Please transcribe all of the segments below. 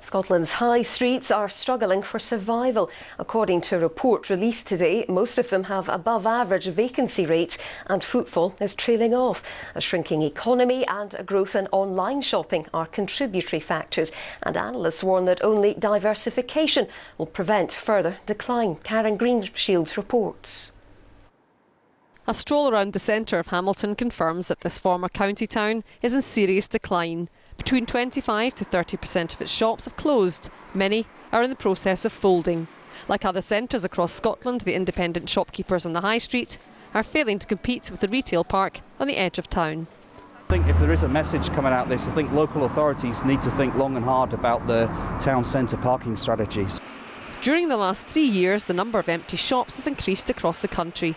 Scotland's high streets are struggling for survival. According to a report released today, most of them have above average vacancy rates and footfall is trailing off. A shrinking economy and a growth in online shopping are contributory factors, and analysts warn that only diversification will prevent further decline. Karen Greenshields reports. A stroll around the centre of Hamilton confirms that this former county town is in serious decline. Between 25 to 30% of its shops have closed. Many are in the process of folding. Like other centres across Scotland, the independent shopkeepers on the high street are failing to compete with the retail park on the edge of town. I think if there is a message coming out of this, I think local authorities need to think long and hard about the town centre parking strategies. During the last 3 years, the number of empty shops has increased across the country.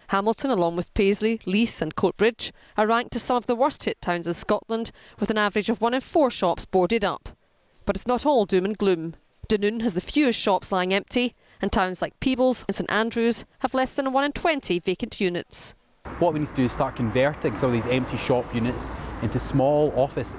Hamilton, along with Paisley, Leith and Coatbridge, are ranked as some of the worst hit towns in Scotland, with an average of 1 in 4 shops boarded up. But it's not all doom and gloom. Dunoon has the fewest shops lying empty, and towns like Peebles and St Andrews have less than 1 in 20 vacant units. What we need to do is start converting some of these empty shop units into small office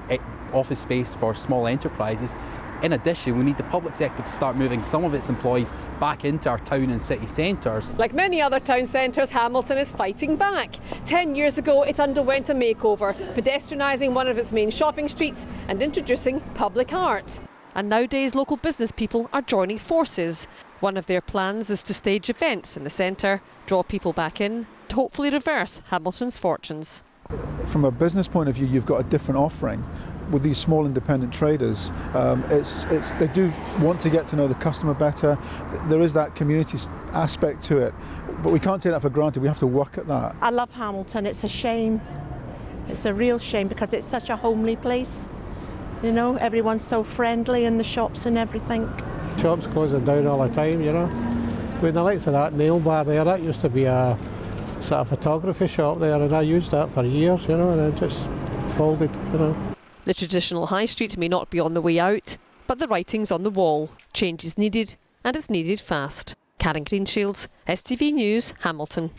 space for small enterprises. In addition, we need the public sector to start moving some of its employees back into our town and city centres. Like many other town centres, Hamilton is fighting back. 10 years ago, it underwent a makeover, pedestrianising one of its main shopping streets and introducing public art. And nowadays, local business people are joining forces. One of their plans is to stage events in the centre, draw people back in, to hopefully reverse Hamilton's fortunes. From a business point of view, you've got a different offering. With these small independent traders, they do want to get to know the customer better. There is that community aspect to it, but we can't take that for granted. We have to work at that. I love Hamilton. It's a shame. It's a real shame because it's such a homely place. You know, everyone's so friendly in the shops and everything. Shops closing down all the time, you know. When the likes of that nail bar there, that used to be a sort of photography shop there, and I used that for years, you know, and it just folded, you know. The traditional high street may not be on the way out, but the writing's on the wall. Change is needed, and it's needed fast. Karen Greenshields, STV News, Hamilton.